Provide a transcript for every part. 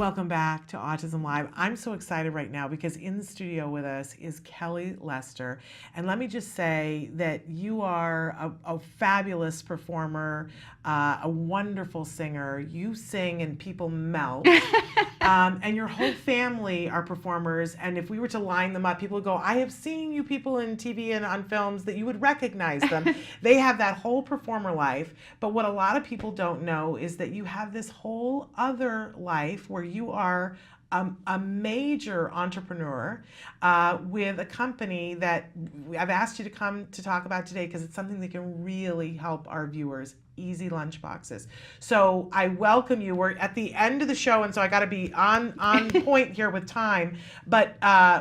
Welcome back to Autism Live. I'm so excited right now because in the studio with us is Kelly Lester. And let me just say that you are a fabulous performer, a wonderful singer. You sing and people melt. And your whole family are performers. And if we were to line them up, people would go, I have seen you people in TV and on films that you would recognize them. They have that whole performer life. But what a lot of people don't know is that you have this whole other life where you are a major entrepreneur with a company that I've asked you to come to talk about today because it's something that can really help our viewers. EasyLunchboxes. So I welcome you. We're at the end of the show, and so I got to be on point here with time. But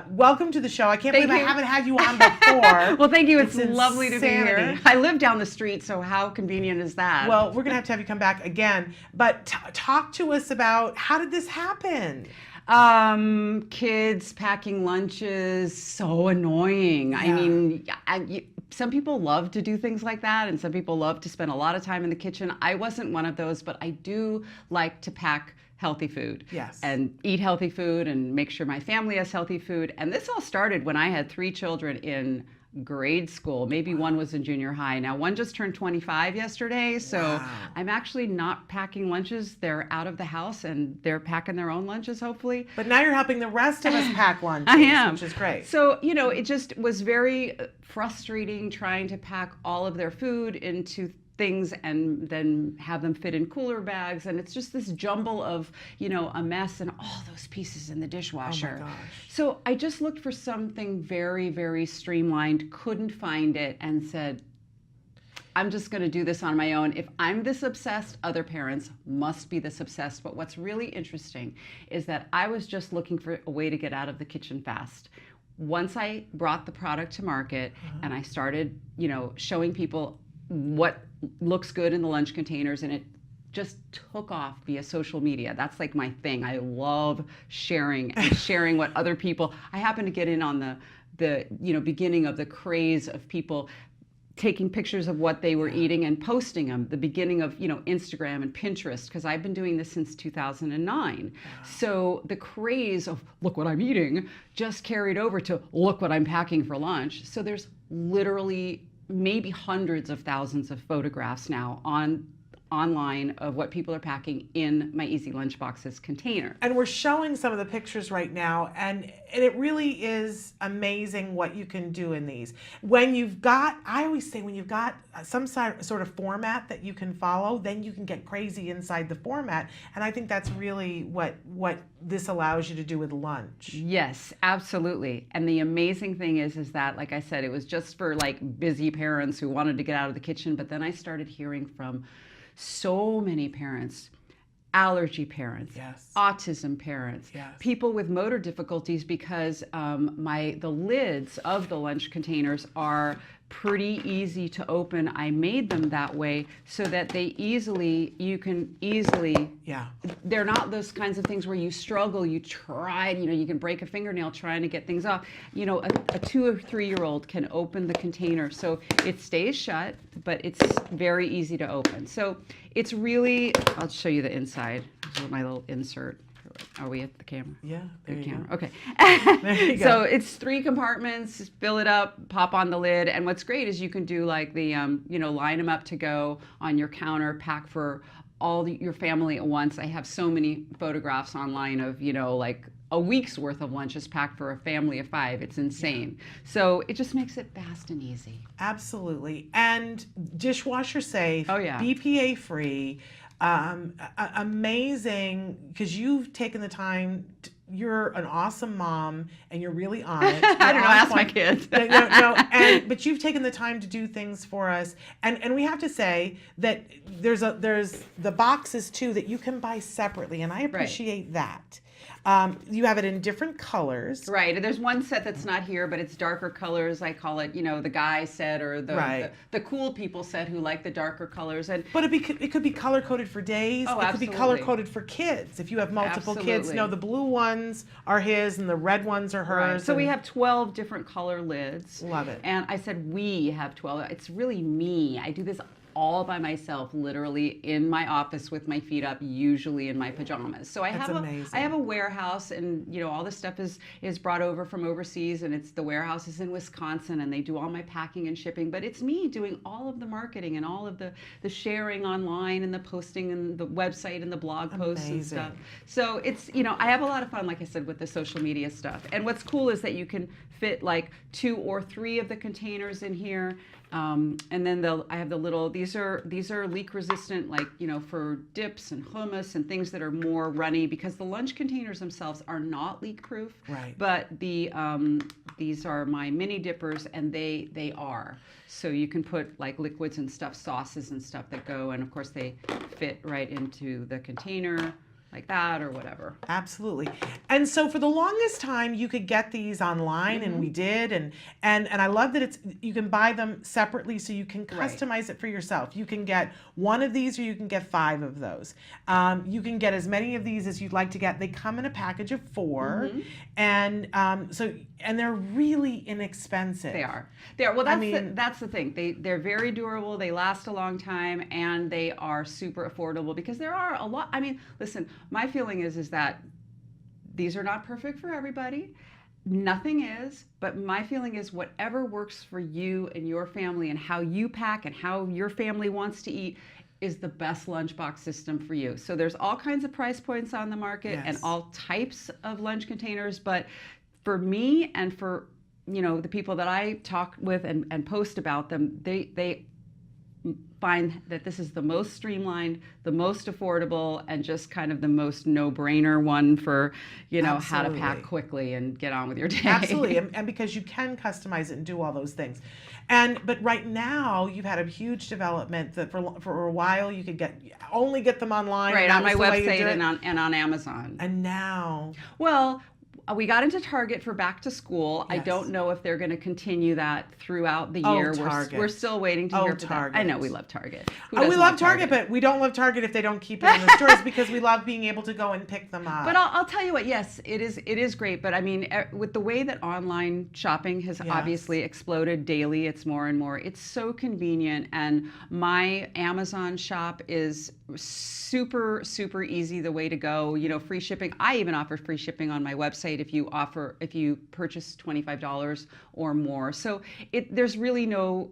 welcome to the show. I can't believe I haven't had you on before. Well, thank you. It's lovely to be here. I live down the street, so how convenient is that? Well, we're going to have you come back again. But talk to us about how did this happen? Kids packing lunches, so annoying. Yeah. I mean, some people love to do things like that, and some people love to spend a lot of time in the kitchen. I wasn't one of those, but I do like to pack healthy food. Yes. And eat healthy food and make sure my family has healthy food. And this all started when I had 3 children in grade school. Maybe one was in junior high. Now one just turned 25 yesterday, so I'm actually not packing lunches. They're out of the house and they're packing their own lunches, hopefully. But now you're helping the rest of us pack lunches, I am. Which is great. So, you know, it just was very frustrating trying to pack all of their food into things and then have them fit in cooler bags, and it's just this jumble of, you know, a mess and all those pieces in the dishwasher. Oh my gosh. So I just looked for something very, very streamlined, couldn't find it, and said, I'm just going to do this on my own. If I'm this obsessed, other parents must be this obsessed. But what's really interesting is that I was just looking for a way to get out of the kitchen fast. Once I brought the product to market and I started, you know, showing people what looks good in the lunch containers, and it just took off via social media. That's like my thing. I love sharing and sharing what other people. I happen to get in on the you know, beginning of the craze of people taking pictures of what they were eating and posting them, the beginning of, you know, Instagram and Pinterest, because I've been doing this since 2009. So the craze of look what I'm eating just carried over to look what I'm packing for lunch. So there's literally maybe hundreds of thousands of photographs now online of what people are packing in my EasyLunchboxes container. And we're showing some of the pictures right now, and it really is amazing what you can do in these. When you've got, I always say, when you've got some sort of format that you can follow, then you can get crazy inside the format. And I think that's really what this allows you to do with lunch. Yes, absolutely. And the amazing thing is that, like I said, it was just for like busy parents who wanted to get out of the kitchen. But then I started hearing from so many parents, allergy parents, autism parents, people with motor difficulties, because the lids of the lunch containers are pretty easy to open. I made them that way so that you can easily, they're not those kinds of things where you struggle, you try, you know, you can break a fingernail trying to get things off. You know, a 2 or 3-year-old can open the container. So it stays shut, but it's very easy to open. So it's really, I'll show you the inside. This is my little insert. Are we at the camera? Yeah, there you go. Okay. There you go. So it's 3 compartments, fill it up, pop on the lid. And what's great is you can do like the, you know, line them up to go on your counter, pack for all your family at once. I have so many photographs online of, you know, like a week's worth of lunches packed for a family of 5. It's insane. So it just makes it fast and easy. Absolutely. And dishwasher safe, BPA free. Amazing, because you've taken the time you're an awesome mom and you're really on it. I don't know, ask my kids. But you've taken the time to do things for us. And we have to say that there's the boxes too that you can buy separately, and I appreciate that. You have it in different colors. Right. And there's one set that's not here, but it's darker colors. I call it, you know, the guy set, or the cool people set who like the darker colors. But it could be color coded for days. Oh, it could be color coded for kids. If you have multiple kids, no, the blue ones are his and the red ones are hers. Right. So we have 12 different color lids. Love it. And I said we have 12. It's really me. I do this all by myself, literally in my office with my feet up, usually in my pajamas. So I have a warehouse, and all this stuff is brought over from overseas, and the warehouse is in Wisconsin, and they do all my packing and shipping. But it's me doing all of the marketing and all of the sharing online and the posting and the website and the blog posts and stuff. So it's I have a lot of fun, like I said, with the social media stuff. And what's cool is that you can fit like 2 or 3 of the containers in here. And then I have the little, these are leak resistant, like, for dips and hummus and things that are more runny, because the lunch containers themselves are not leak proof. Right. But these are my mini dippers, and they are. So you can put like liquids and stuff, sauces and stuff that go, and of course they fit right into the container, like that or whatever. Absolutely. And so for the longest time you could get these online, and we did, and I love that you can buy them separately, so you can customize it for yourself. You can get 1 of these, or you can get 5 of those. You can get as many of these as you'd like to get. They come in a package of 4, and they're really inexpensive. They are. Well, that's the thing. They're very durable. They last a long time, and they are super affordable, because there are a lot. I mean, listen, my feeling is that these are not perfect for everybody. Nothing is, but my feeling is whatever works for you and your family, and how you pack and how your family wants to eat, is the best lunchbox system for you. So there's all kinds of price points on the market, and all types of lunch containers, but for me and for the people that I talk with and post about them, they find that this is the most streamlined, the most affordable, and just kind of the most no-brainer one for how to pack quickly and get on with your day. Absolutely. And because you can customize it and do all those things. But right now you've had a huge development that for a while you could only get them online, right, on my website and on Amazon. And now, well, we got into Target for back to school. Yes. I don't know if they're going to continue that throughout the year. We're still waiting to hear from Target. I know we love Target. We love Target, but we don't love Target if they don't keep it in the stores, because we love being able to go and pick them up. But I'll tell you what, yes, it is great. But I mean, with the way that online shopping has obviously exploded daily, it's more and more. It's so convenient, and my Amazon shop is super, super easy, the way to go. Free shipping. I even offer free shipping on my website if you purchase $25 or more. So there's really no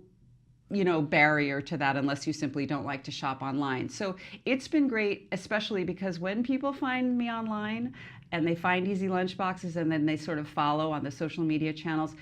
barrier to that, unless you simply don't like to shop online. So it's been great, especially because when people find me online and they find Easy Lunchboxes, and then they sort of follow on the social media channels,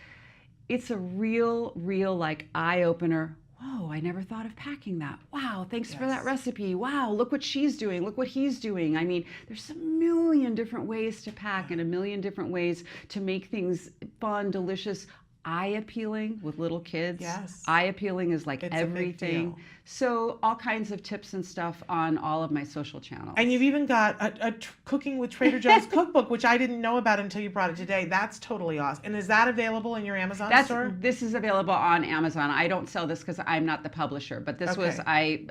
it's a real like eye opener. Whoa, I never thought of packing that. Wow, thanks for that recipe. Wow, look what she's doing. Look what he's doing. I mean, there's a million different ways to pack, and a million different ways to make things fun, delicious, eye-appealing with little kids. Yes. Eye-appealing is like it's everything. So all kinds of tips and stuff on all of my social channels. And you've even got a Cooking with Trader Joe's cookbook, which I didn't know about until you brought it today. That's totally awesome. And is that available in your Amazon store? This is available on Amazon. I don't sell this because I'm not the publisher, but this was, a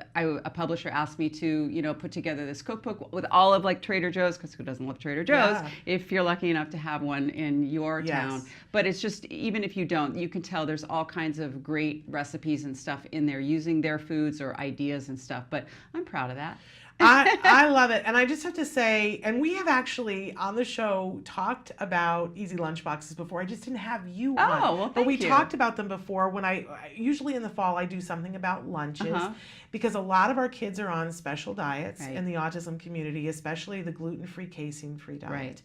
publisher asked me to, put together this cookbook with all of like Trader Joe's, because who doesn't love Trader Joe's, if you're lucky enough to have one in your town. But it's just, even if you don't, you can tell there's all kinds of great recipes and stuff in there using their foods or ideas and stuff, but I'm proud of that. I love it. And I just have to say, and we have actually on the show talked about Easy Lunchboxes before. I just didn't have you on. Oh, well, but we talked about them before when usually in the fall I do something about lunches, because a lot of our kids are on special diets in the autism community, especially the gluten-free, casein-free diet. Right.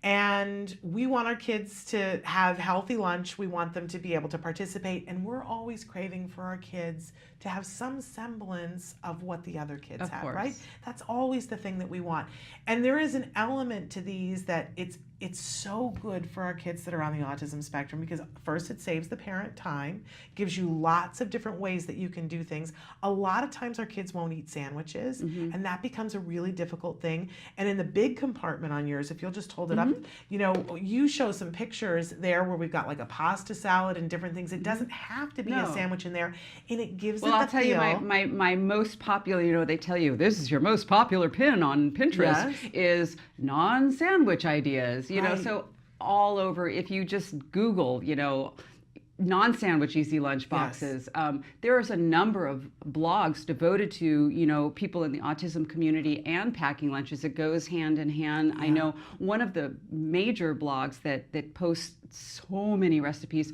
And we want our kids to have healthy lunch. We want them to be able to participate. And we're always craving for our kids to have some semblance of what the other kids have, right? That's always the thing that we want. And there is an element to these that it's so good for our kids that are on the autism spectrum, because first, it saves the parent time, gives you lots of different ways that you can do things. A lot of times our kids won't eat sandwiches, and that becomes a really difficult thing. And in the big compartment on yours, if you'll just hold it up, you show some pictures there where we've got like a pasta salad and different things. It doesn't have to be a sandwich in there, and it gives it the I'll tell you, my most popular, they tell you, this is your most popular pin on Pinterest, is non-sandwich ideas. So all over, if you just Google, non-sandwich easy lunch boxes. There's a number of blogs devoted to, people in the autism community and packing lunches. It goes hand in hand. I know one of the major blogs that posts so many recipes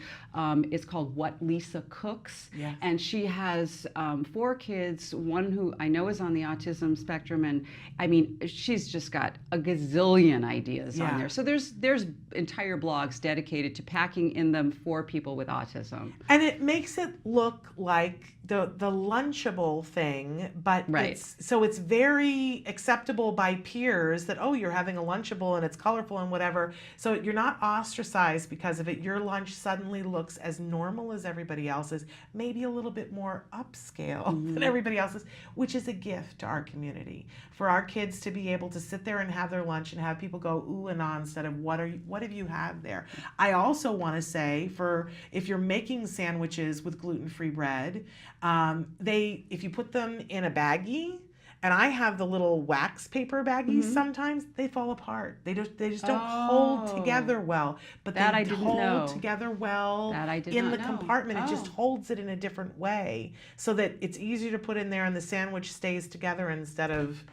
is called What Lisa Cooks. Yes. And she has 4 kids, one who I know is on the autism spectrum, and I mean, she's just got a gazillion ideas on there. So there's entire blogs dedicated to packing in them for people with autism. And it makes it look like the Lunchable thing, but it's very acceptable by peers that, oh, you're having a Lunchable and it's colorful and whatever. So you're not ostracized because of it. Your lunch suddenly looks as normal as everybody else's, maybe a little bit more upscale than everybody else's, which is a gift to our community. For our kids to be able to sit there and have their lunch and have people go ooh and ah instead of what have you had there. I also want to say, for if you're making sandwiches with gluten-free bread, if you put them in a baggie, and I have the little wax paper baggies, sometimes they fall apart. They just don't hold together well. But they hold together well in the compartment. It just holds it in a different way so that it's easier to put in there and the sandwich stays together instead of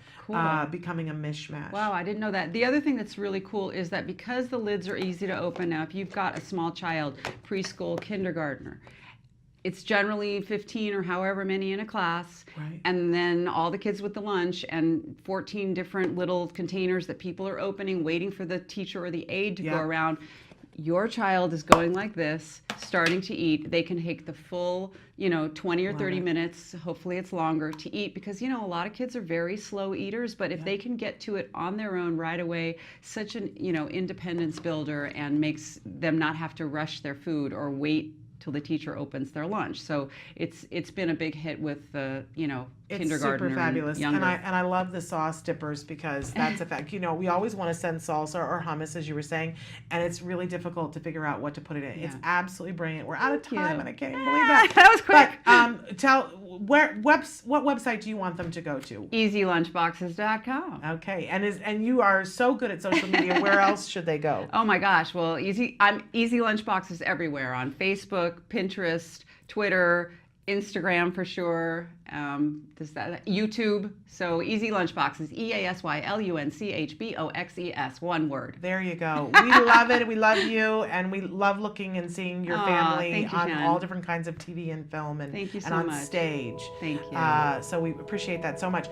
becoming a mishmash. Wow, I didn't know that. The other thing that's really cool is that because the lids are easy to open now, if you've got a small child, preschool, kindergartner, it's generally 15 or however many in a class, and then all the kids with the lunch and 14 different little containers that people are opening, waiting for the teacher or the aide to go around. Your child is going like this, starting to eat. They can take the full, 20 or 30 minutes, hopefully it's longer, to eat, because, a lot of kids are very slow eaters, but if they can get to it on their own right away, such an, independence builder, and makes them not have to rush their food or wait till the teacher opens their lunch. So it's been a big hit with the kindergartner. It's super fabulous, and I love the sauce dippers because that's a fact. We always want to send salsa or hummus, as you were saying, and it's really difficult to figure out what to put it in. It's absolutely brilliant. We're out of time, and I can't even believe that. That was quick. But what website do you want them to go to? EasyLunchboxes.com. Okay, and you are so good at social media. Where else should they go? Oh my gosh! Well, I'm Easy Lunchboxes everywhere, on Facebook, Pinterest, Twitter, Instagram for sure. YouTube. So Easy Lunchboxes, EasyLunchboxes, one word. There you go. We love it. We love you, and we love looking and seeing your family on all different kinds of TV and film and on stage. Thank you. So we appreciate that so much.